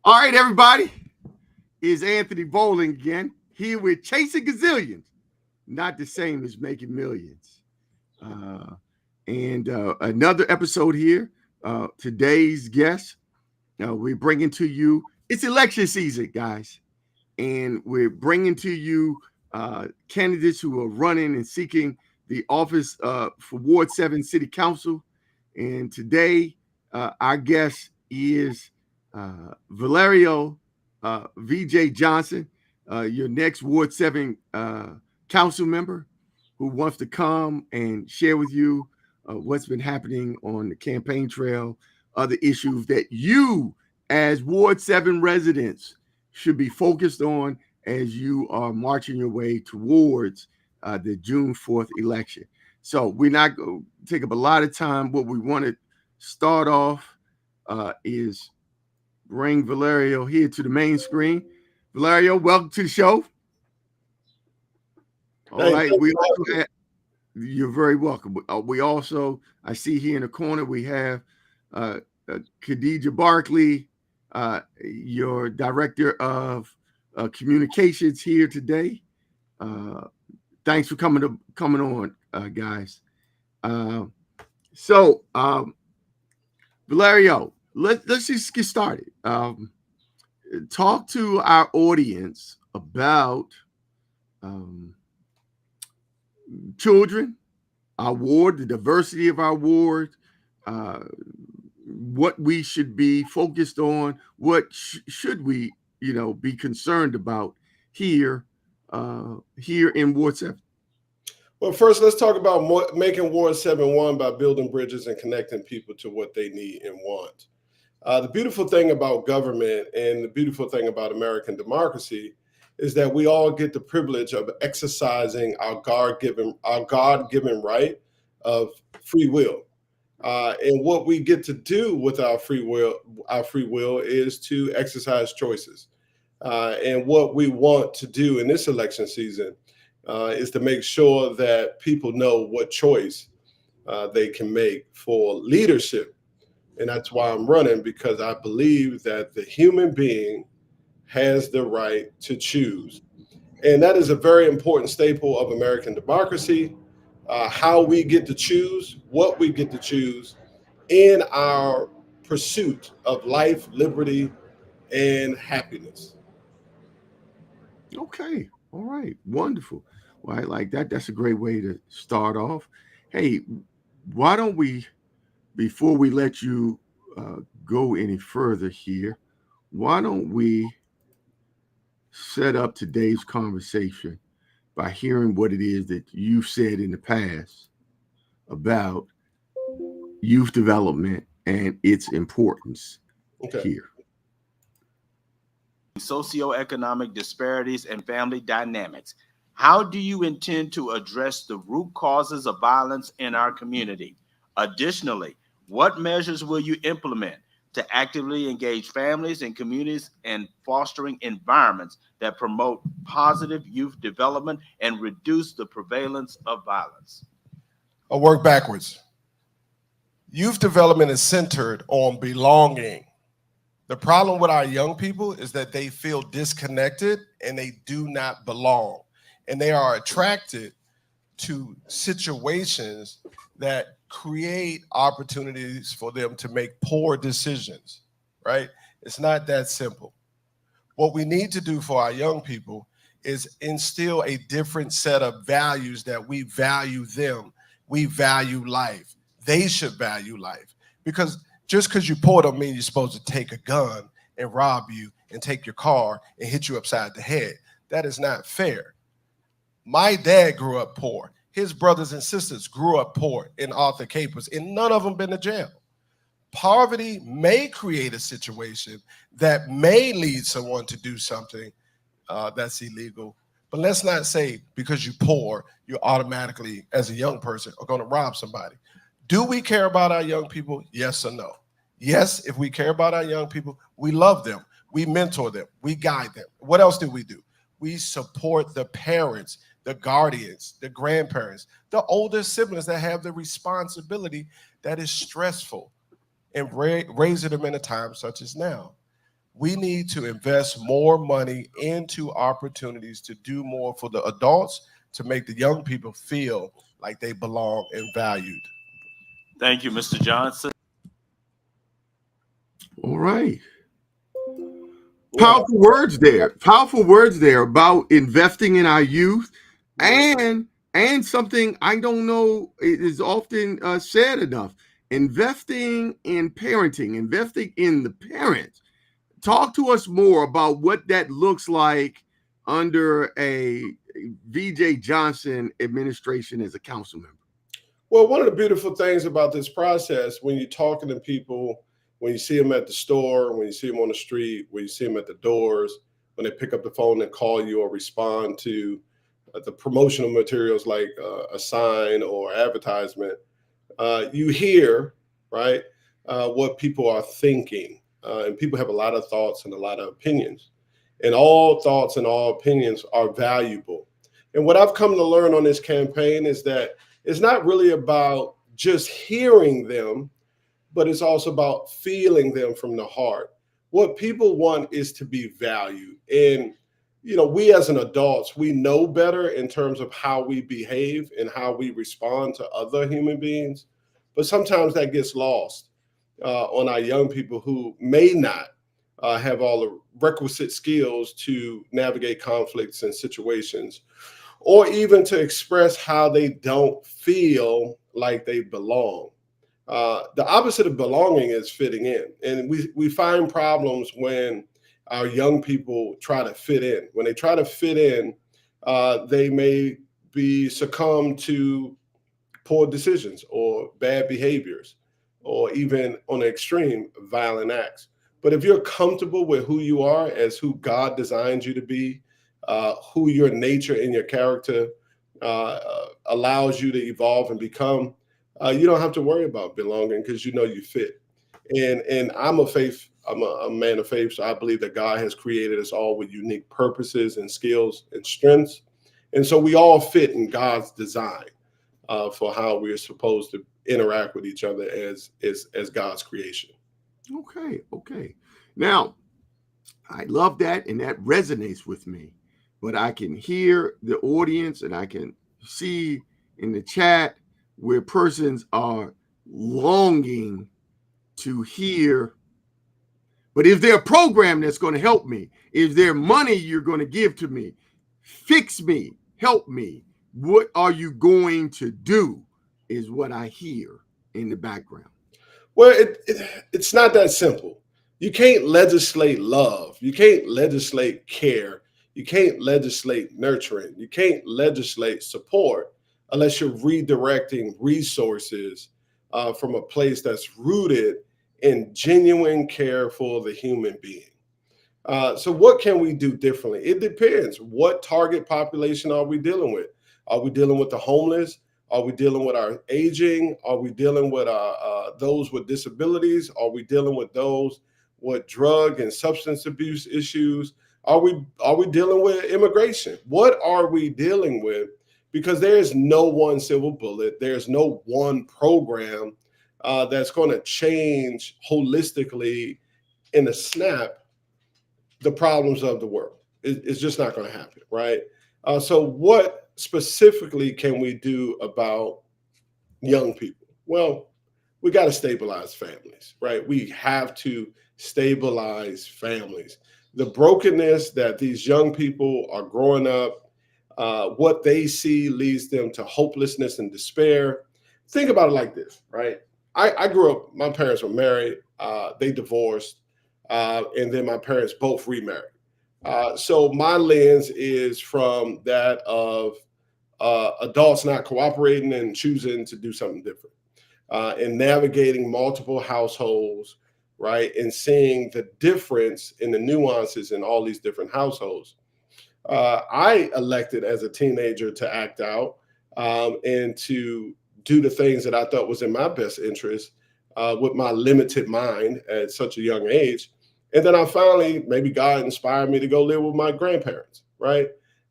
All right, everybody. Is Anthony Bowling again, here with Chasing Gazillions. Not the same as making millions. And another episode here. Today's guest, we're bringing to you, it's election season, guys. And we're bringing to you candidates who are running and seeking the office for Ward 7 City Council. And today, our guest is Villareal VJ Johnson, your next Ward 7 council member who wants to come and share with you what's been happening on the campaign trail, other issues that you, as Ward 7 residents, should be focused on as you are marching your way towards the June 4th election. So we're not going to take up a lot of time. What we want to start off is bring Villareal here to the main screen. Villareal, welcome to the show. All right, you're very welcome. We also, I see here in the corner, we have Khadija Barkley, your director of communications here today. Thanks for coming on, guys. So, Villareal, let's just get started. Talk to our audience about children, our ward, the diversity of our ward, what we should be focused on, what should we, be concerned about here in Ward 7. Well, first, let's talk about making Ward 7 one by building bridges and connecting people to what they need and want. The beautiful thing about government and the beautiful thing about American democracy is that we all get the privilege of exercising our God-given right of free will. And what we get to do with our free will is to exercise choices. And what we want to do in this election season is to make sure that people know what choice they can make for leadership. And that's why I'm running, because I believe that the human being has the right to choose. And that is a very important staple of American democracy, how we get to choose, what we get to choose in our pursuit of life, liberty, and happiness. Okay. All right. Wonderful. Well, I like that. That's a great way to start off. Hey, why don't we, before we let you go any further here, why don't we set up today's conversation by hearing what it is that you've said in the past about youth development and its importance here. Socioeconomic disparities and family dynamics. How do you intend to address the root causes of violence in our community? Additionally, what measures will you implement to actively engage families and communities in fostering environments that promote positive youth development and reduce the prevalence of violence? I'll work backwards. Youth development is centered on belonging. The problem with our young people is that they feel disconnected and they do not belong. And they are attracted to situations that create opportunities for them to make poor decisions, right? It's not that simple. What we need to do for our young people is instill a different set of values that we value them. We value life. They should value life. Because just because you're poor don't mean you're supposed to take a gun and rob you and take your car and hit you upside the head. That is not fair. My dad grew up poor. His brothers and sisters grew up poor in Arthur Capers, and none of them been to jail. Poverty may create a situation that may lead someone to do something that's illegal. But let's not say because you're poor, you automatically, as a young person, are going to rob somebody. Do we care about our young people? Yes or no? Yes, if we care about our young people, we love them. We mentor them. We guide them. What else do? We support the parents, the guardians, the grandparents, the older siblings that have the responsibility that is stressful, and raising them in a time such as now. We need to invest more money into opportunities to do more for the adults to make the young people feel like they belong and valued. Thank you, Mr. Johnson. All right. Powerful words there. Powerful words there about investing in our youth, and something I don't know is often said enough. Investing in parenting, investing in the parents. Talk to us more about what that looks like under a VJ Johnson administration as a council member. Well, one of the beautiful things about this process, when you're talking to people, when you see them at the store, when you see them on the street, when you see them at the doors, when they pick up the phone and call you or respond to the promotional materials like a sign or advertisement, you hear, right, what people are thinking. And people have a lot of thoughts and a lot of opinions. And all thoughts and all opinions are valuable. And what I've come to learn on this campaign is that it's not really about just hearing them, but it's also about feeling them from the heart. What people want is to be valued. And, you know, we as an adults, we know better in terms of how we behave and how we respond to other human beings. But sometimes that gets lost on our young people who may not have all the requisite skills to navigate conflicts and situations, or even to express how they don't feel like they belong. The opposite of belonging is fitting in. And we find problems when our young people try to fit in. When they try to fit in, they may be succumb to poor decisions or bad behaviors, or even on the extreme, violent acts. But if you're comfortable with who you are as who God designed you to be, who your nature and your character allows you to evolve and become, you don't have to worry about belonging because you know you fit. And I'm a man of faith, so I believe that God has created us all with unique purposes and skills and strengths. And so we all fit in God's design for how we're supposed to interact with each other as God's creation. Okay. Now, I love that, and that resonates with me. But I can hear the audience, and I can see in the chat where persons are longing to hear. But is there a program that's going to help me? Is there money you're going to give to me? Fix me, help me. What are you going to do? Is what I hear in the background. Well, it's not that simple. You can't legislate love. You can't legislate care. You can't legislate nurturing. You can't legislate support unless you're redirecting resources from a place that's rooted in genuine care for the human being. So what can we do differently? It depends. What target population are we dealing with? Are we dealing with the homeless? Are we dealing with our aging? Are we dealing with those with disabilities? Are we dealing with those with drug and substance abuse issues? Are we dealing with immigration? What are we dealing with? Because there is no one silver bullet. There's no one program that's going to change holistically in a snap the problems of the world. It's just not going to happen, right? So what specifically can we do about young people? Well, we got to stabilize families, right? We have to stabilize families. The brokenness that these young people are growing up, what they see leads them to hopelessness and despair. Think about it like this, right? I grew up, my parents were married, they divorced, and then my parents both remarried. So my lens is from that of adults not cooperating and choosing to do something different, and navigating multiple households, right? And seeing the difference in the nuances in all these different households. I elected as a teenager to act out and to do the things that I thought was in my best interest with my limited mind at such a young age. And then I finally, maybe God inspired me to go live with my grandparents, right?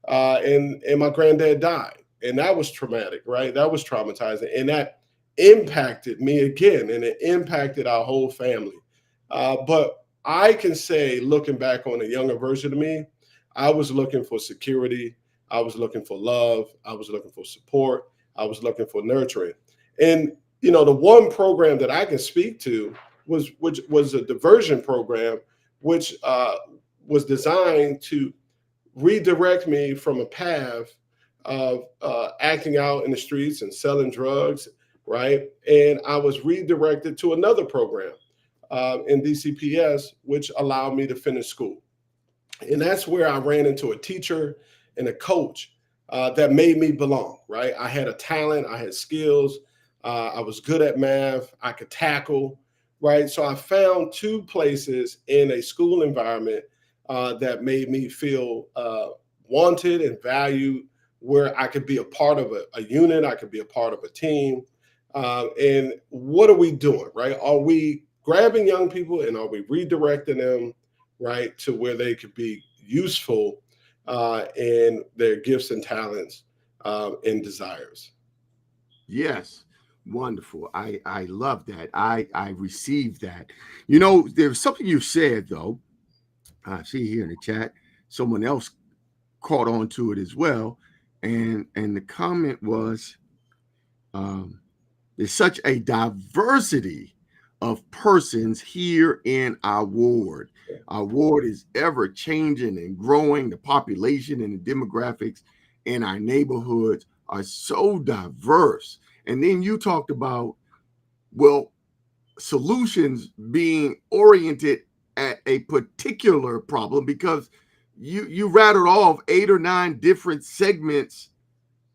And my granddad died. And that was traumatic, right? That was traumatizing. And that impacted me again, and it impacted our whole family. But I can say, looking back on a younger version of me, I was looking for security. I was looking for love. I was looking for support. I was looking for nurturing. And, the one program that I can speak to which was a diversion program, which was designed to redirect me from a path of acting out in the streets and selling drugs, right? And I was redirected to another program in DCPS, which allowed me to finish school. And that's where I ran into a teacher and a coach that made me belong, right? I had a talent, I had skills, I was good at math, I could tackle, right? So I found two places in a school environment that made me feel wanted and valued, where I could be a part of a unit, I could be a part of a team. And what are we doing, right? Are we grabbing young people and are we redirecting them, right, to where they could be useful in their gifts and talents and desires? Yes. Wonderful. I love that. I received that. There's something you said though. I see here in the chat, someone else caught on to it as well. And the comment was, there's such a diversity of persons here in our ward. Our ward is ever changing and growing. The population and the demographics in our neighborhoods are so diverse. And then you talked about, well, solutions being oriented at a particular problem, because you rattled off 8 or 9 different segments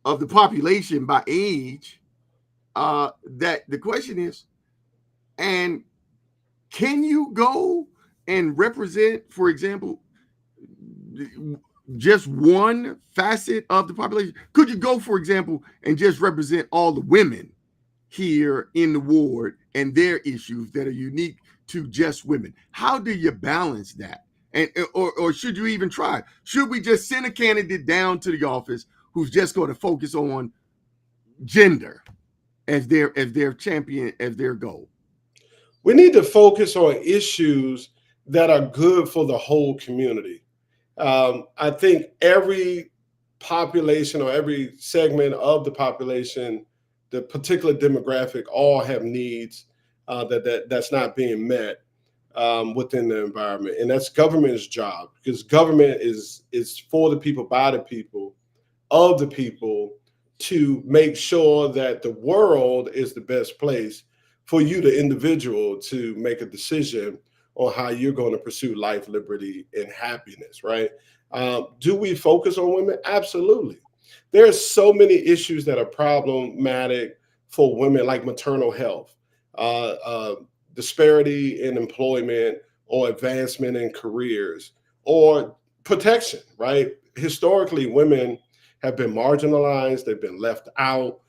of the population by age. That the question is, and can you go and represent, for example, just one facet of the population? Could you go, for example, and just represent all the women here in the ward and their issues that are unique to just women? How do you balance that? And or should you even try? Should we just send a candidate down to the office who's just going to focus on gender as their champion, as their goal? We need to focus on issues that are good for the whole community. I think every population or every segment of the population, the particular demographic, all have needs that's not being met within the environment, and that's government's job, because government is for the people, by the people, of the people, to make sure that the world is the best place for you, the individual, to make a decision on how you're going to pursue life, liberty, and happiness, right? Do we focus on women? Absolutely. There are so many issues that are problematic for women, like maternal health, disparity in employment or advancement in careers, or protection, right? Historically, women have been marginalized, they've been left out,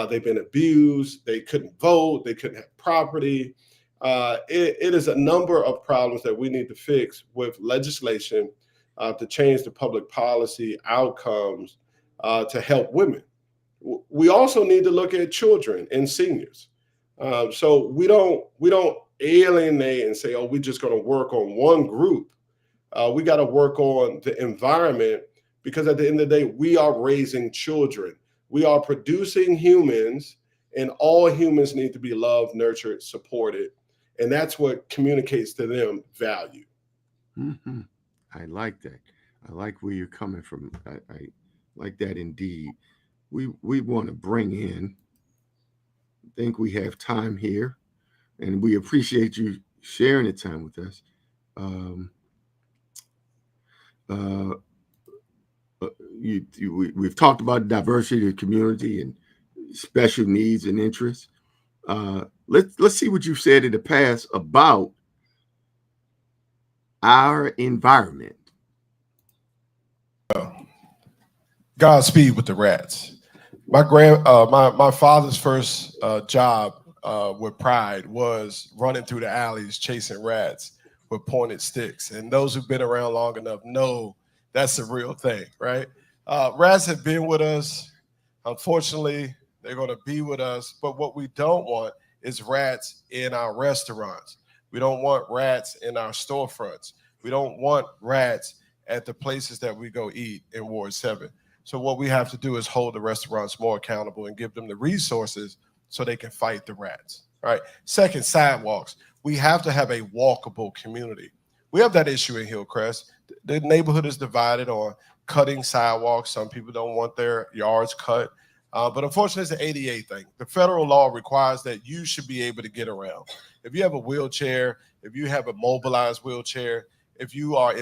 they've been abused, they couldn't vote, they couldn't have property. It is a number of problems that we need to fix with legislation to change the public policy outcomes to help women. We also need to look at children and seniors. So we don't alienate and say, oh, we're just going to work on one group. We got to work on the environment, because at the end of the day, we are raising children. We are producing humans, and all humans need to be loved, nurtured, supported. And that's what communicates to them value. Mm-hmm. I like that. I like where you're coming from. I like that indeed. We want to bring in, I think we have time here, and we appreciate you sharing the time with us. Um, uh, we've talked about diversity of community and special needs and interests. Let's see what you've said in the past about our environment. Godspeed with the rats. My father's first job with Pride was running through the alleys chasing rats with pointed sticks. And those who've been around long enough know that's a real thing, right? Rats have been with us. Unfortunately, they're going to be with us. But what we don't want is rats in our restaurants. We don't want rats in our storefronts. We don't want rats at the places that we go eat in Ward 7. So what we have to do is hold the restaurants more accountable and give them the resources so they can fight the rats. All right. Second, sidewalks. We have to have a walkable community. We have that issue in Hillcrest. The neighborhood is divided on cutting sidewalks. Some people don't want their yards cut. But unfortunately, it's an ADA thing. The federal law requires that you should be able to get around. If you have a wheelchair, if you have a mobilized wheelchair, if you are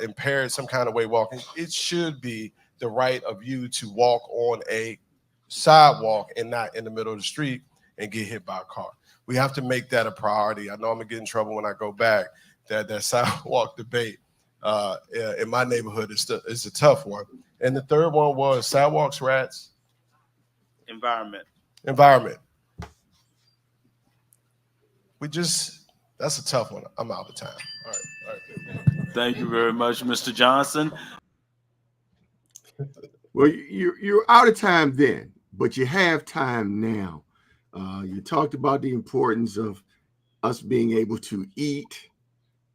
impaired some kind of way walking, it should be the right of you to walk on a sidewalk and not in the middle of the street and get hit by a car. We have to make that a priority. I know I'm gonna get in trouble when I go back. That sidewalk debate in my neighborhood is a tough one. And the third one was sidewalks, rats, environment. That's a tough one. I'm out of time. All right. Thank you very much, Mr. Johnson. Well, you're out of time then, but you have time now. You talked about the importance of us being able to eat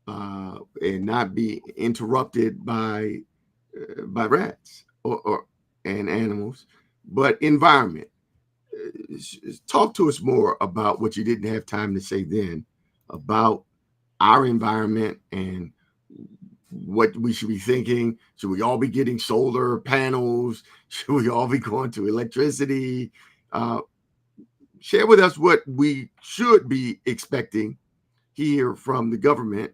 and not be interrupted by rats and animals, but environment. Talk to us more about what you didn't have time to say then about our environment and what we should be thinking. Should we all be getting solar panels? Should we all be going to electricity? Share with us what we should be expecting here from the government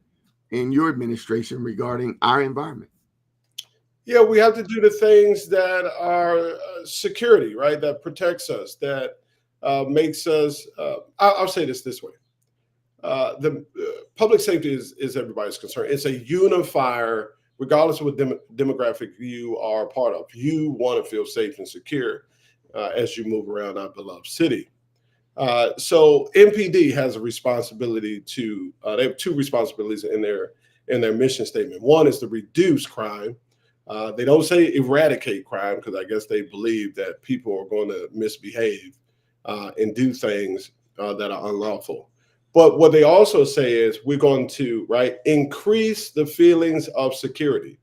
and your administration regarding our environment. Yeah, we have to do the things that are security, right? That protects us, that makes us, I'll say this way. The public safety is everybody's concern. It's a unifier, regardless of what demographic you are a part of. You want to feel safe and secure as you move around our beloved city. So MPD has a responsibility to, they have two responsibilities in their mission statement. One is to reduce crime. They don't say eradicate crime because I guess they believe that people are going to misbehave and do things that are unlawful. But what they also say is we're going to, increase the feelings of security.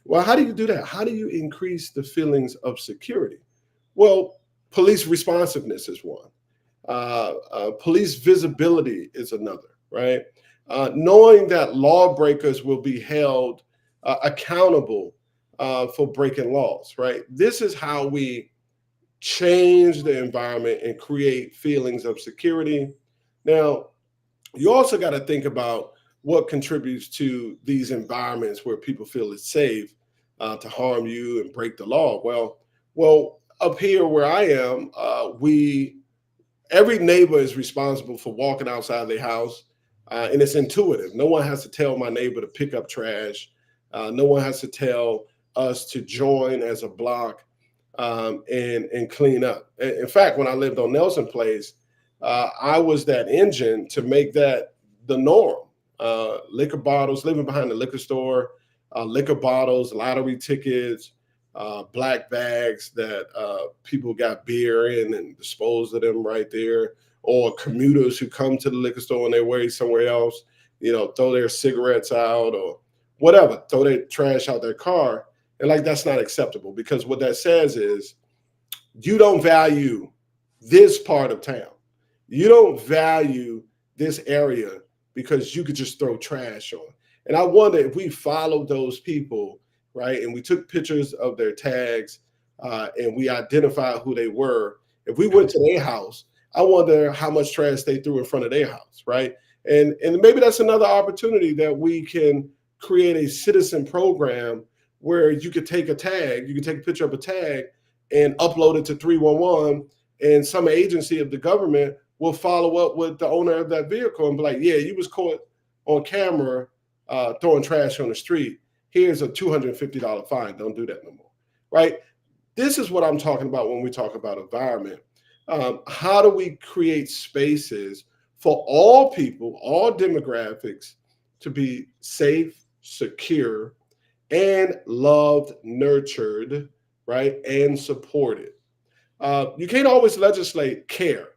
Well, how do you do that? How do you increase the feelings of security? Well, police responsiveness is one. Police visibility is another, right? Knowing that lawbreakers will be held accountable for breaking laws, right? This is how we change the environment and create feelings of security. Now, you also got to think about what contributes to these environments where people feel it's safe to harm you and break the law. Well, up here where I am, every neighbor is responsible for walking outside their house, and it's intuitive. No one has to tell my neighbor to pick up trash. No one has to tell us to join as a block and clean up. In fact, when I lived on Nelson Place, I was that engine to make that the norm. Liquor bottles, living behind the liquor store, liquor bottles, lottery tickets, black bags that people got beer in and dispose of them right there, or commuters who come to the liquor store on their way somewhere else, throw their cigarettes out or whatever, throw their trash out their car. And that's not acceptable, because what that says is you don't value this part of town. You don't value this area because you could just throw trash on. And I wonder if we followed those people, right, and we took pictures of their tags and we identified who they were. If we went to their house, I wonder how much trash they threw in front of their house, right? And maybe that's another opportunity that we can create a citizen program where you could take a tag, you could take a picture of a tag and upload it to 311, and some agency of the government will follow up with the owner of that vehicle and be like, yeah, you was caught on camera throwing trash on the street. Here's a $250 fine. Don't do that no more, right? This is what I'm talking about when we talk about environment. How do we create spaces for all people, all demographics, to be safe, secure, and loved, nurtured, right, and supported? You can't always legislate care.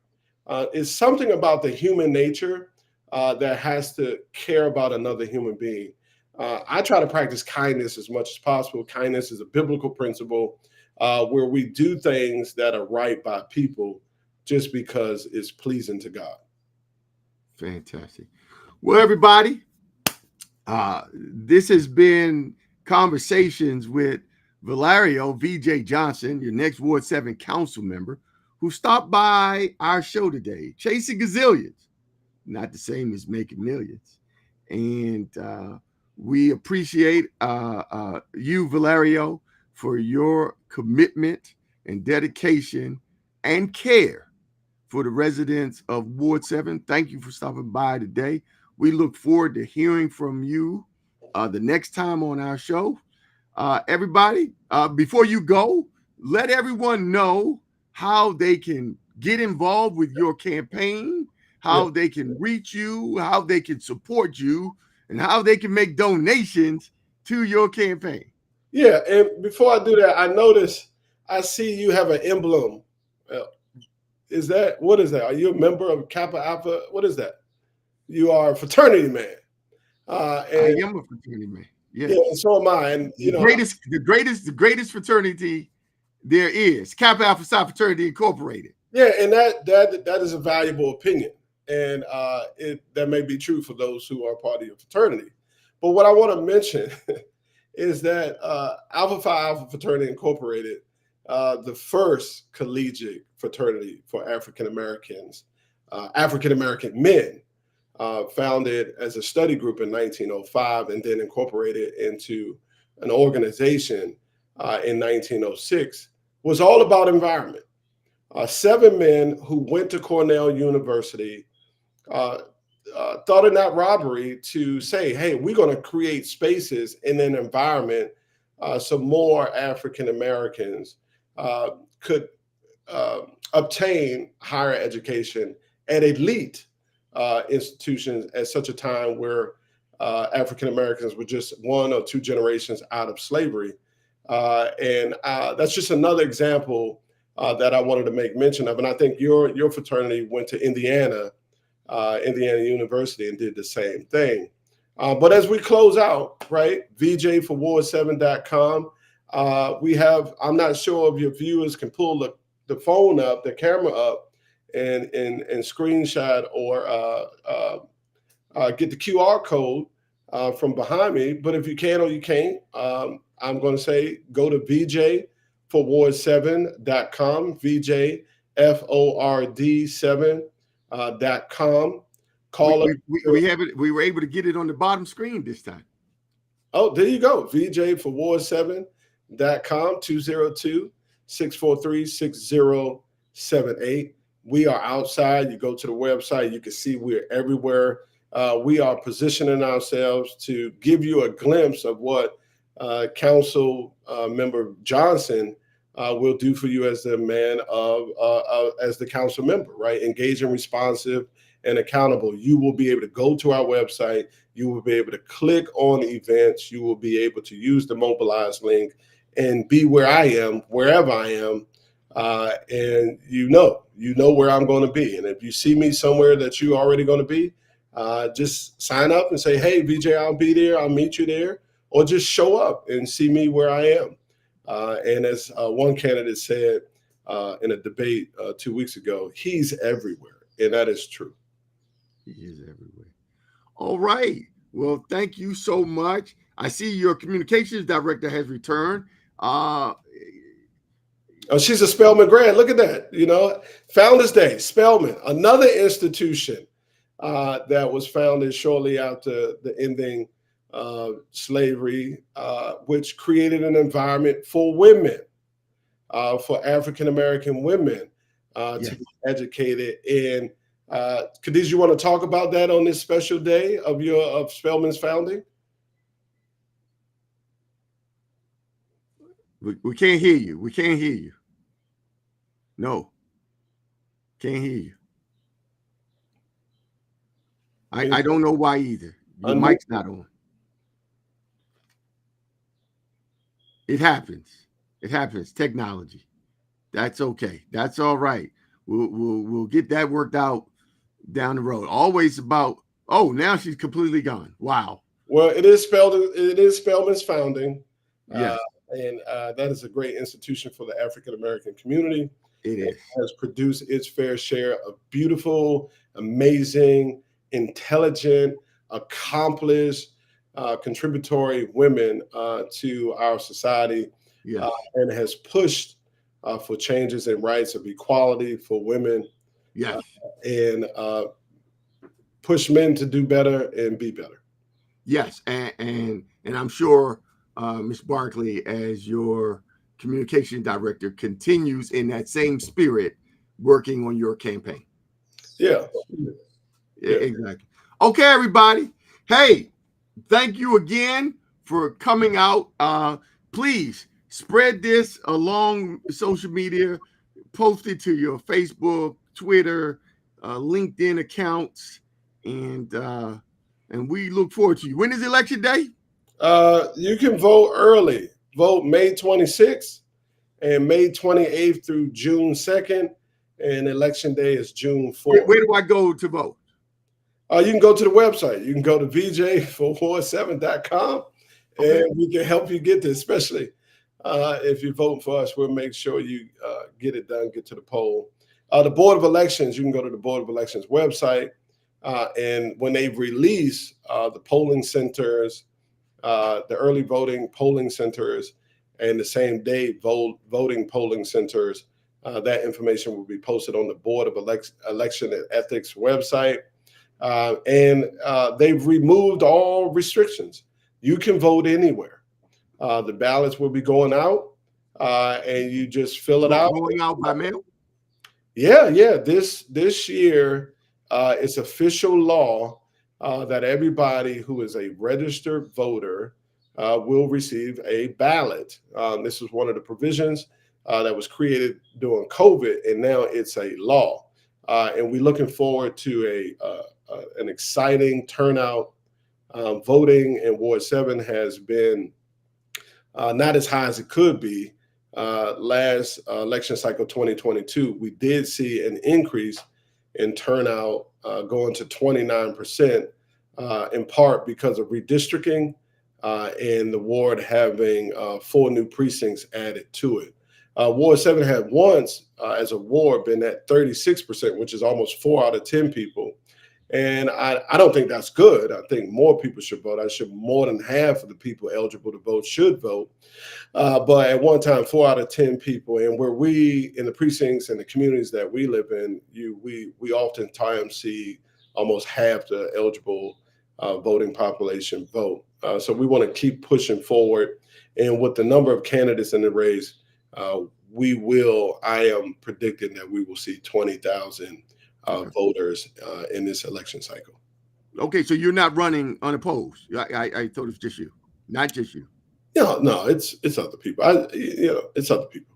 It's something about the human nature that has to care about another human being. I try to practice kindness as much as possible. Kindness is a biblical principle where we do things that are right by people just because it's pleasing to God. Fantastic. Well, everybody, this has been Conversations with Villareal VJ Johnson, your next Ward 7 council member, who stopped by our show today, chasing gazillions, not the same as making millions. And we appreciate you, Villareal, for your commitment and dedication and care for the residents of Ward 7. Thank you for stopping by today. We look forward to hearing from you the next time on our show. Everybody, before you go, let everyone know how they can get involved with your campaign, how they can reach you, how they can support you, and how they can make donations to your campaign. Yeah, and before I do that, I see you have an emblem. What is that? Are you a member of Kappa Alpha? What is that? You are a fraternity man. I am a fraternity man. Yes. Yeah, and so am I. And the greatest fraternity there is, Kappa Alpha Psi Fraternity Incorporated. Yeah, and that is a valuable opinion, and that may be true for those who are part of your fraternity. But what I want to mention is that Alpha Phi Alpha Fraternity Incorporated, the first collegiate fraternity for African American men, founded as a study group in 1905 and then incorporated into an organization in 1906, was all about environment. 7 men who went to Cornell University thought it not robbery to say, hey, we're going to create spaces in an environment so more African Americans could obtain higher education at elite institutions at such a time where African Americans were just 1 or 2 generations out of slavery. And that's just another example that I wanted to make mention of. And I think your fraternity went to Indiana University and did the same thing. But as we close out, right, VJ4Ward7.com, I'm not sure if your viewers can pull the phone up, the camera up, and screenshot or get the QR code from behind me. But if you can or you can't, I'm going to say go to VJ4Ward7.com, VJFORD7.com. We have it. We were able to get it on the bottom screen this time. Oh, there you go. VJ4Ward7.com, 202-643-6078. We are outside. You go to the website, you can see we're everywhere. We are positioning ourselves to give you a glimpse of what Council Member Johnson will do for you as the man as the council member, right? Engaging, responsive, and accountable. You will be able to go to our website. You will be able to click on events. You will be able to use the mobilize link and be where I am, wherever I am. And you know where I'm going to be. And if you see me somewhere that you're already going to be, just sign up and say, hey, VJ, I'll be there. I'll meet you there. Or just show up and see me where I am. And as one candidate said in a debate 2 weeks ago, he's everywhere. And that is true. He is everywhere. All right. Well, thank you so much. I see your communications director has returned. Oh, she's a Spelman grad. Look at that. Founders Day, Spelman, another institution that was founded shortly after the ending of slavery, which created an environment for women, for African-American women to be educated. And Khadijah, you want to talk about that on this special day of Spelman's founding? We can't hear you. We can't hear you. No. Can't hear you. I don't know why either. Your mic's not on. It happens. It happens. Technology. That's okay. That's all right. We'll get that worked out down the road. Always about Oh, now she's completely gone. Wow. Well, it is Spelman's founding, Yes, and that is a great institution for the African American community. it It is. has produced its fair share of beautiful, amazing, intelligent, accomplished, contributory women to our society, Yes. and has pushed for changes in rights of equality for women, Yes. and push men to do better and be better. Yes. And I'm sure Ms. Barkley, as your communication director, continues in that same spirit working on your campaign. Yeah. Yeah. Exactly. Okay, everybody. Hey, thank you again for coming out. Please spread this along social media, post it to your Facebook, Twitter, LinkedIn accounts, and we look forward to you. When is election day? You can vote early. Vote May 26th and May 28th through June 2nd. And election day is June 4th. Where do I go to vote? You can go to the website. You can go to VJ447.com, Okay. and we can help you get there, especially if you're voting for us. We'll make sure you get it done, get to the poll. The Board of Elections, you can go to the Board of Elections website. And when they release the polling centers, the early voting polling centers, and the same day voting polling centers, that information will be posted on the Board of Election and Ethics website. And they've removed all restrictions. You can vote anywhere. The ballots will be going out, and you just fill it out. Going out by mail? Yeah. This year, it's official law that everybody who is a registered voter will receive a ballot. This is one of the provisions that was created during COVID, and now it's a law. And we're looking forward to an exciting turnout. Voting in Ward 7 has been not as high as it could be. Last election cycle 2022, we did see an increase in turnout going to 29%, in part because of redistricting and the ward having 4 new precincts added to it. Ward 7 had once, as a ward, been at 36%, which is almost 4 out of 10 people. And I don't think that's good. I think more people should vote. I should more than half of the people eligible to vote should vote. But at one time, 4 out of 10 people, and where we in the precincts and the communities that we live in, we oftentimes see almost half the eligible voting population vote. So we want to keep pushing forward. And with the number of candidates in the race, I am predicting that we will see 20,000 voters in this election cycle. Okay, so you're not running unopposed. I thought it was just you, not just you. No, it's other people. It's other people.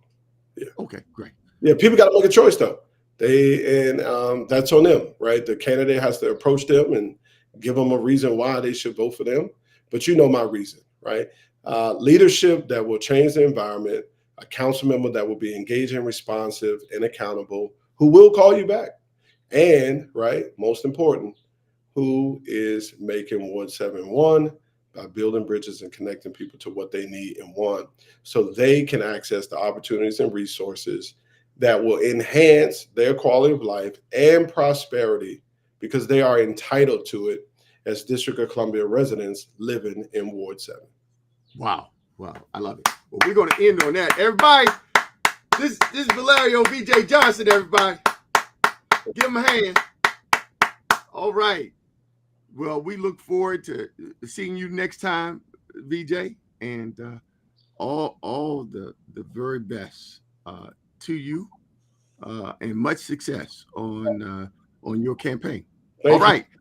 Yeah. Okay, great. Yeah, people got to make a choice though. That's on them, right? The candidate has to approach them and give them a reason why they should vote for them. But you know my reason, right? Leadership that will change the environment, a council member that will be engaging, responsive, and accountable, who will call you back. And, right, most important, who is making Ward 7 by building bridges and connecting people to what they need and want so they can access the opportunities and resources that will enhance their quality of life and prosperity because they are entitled to it as District of Columbia residents living in Ward 7. Wow. I love it. Well, we're going to end on that. Everybody, this is Villareal VJ Johnson, everybody. Give him a hand. All right. Well, we look forward to seeing you next time, VJ, and all the very best to you, and much success on your campaign. Thank All right. you.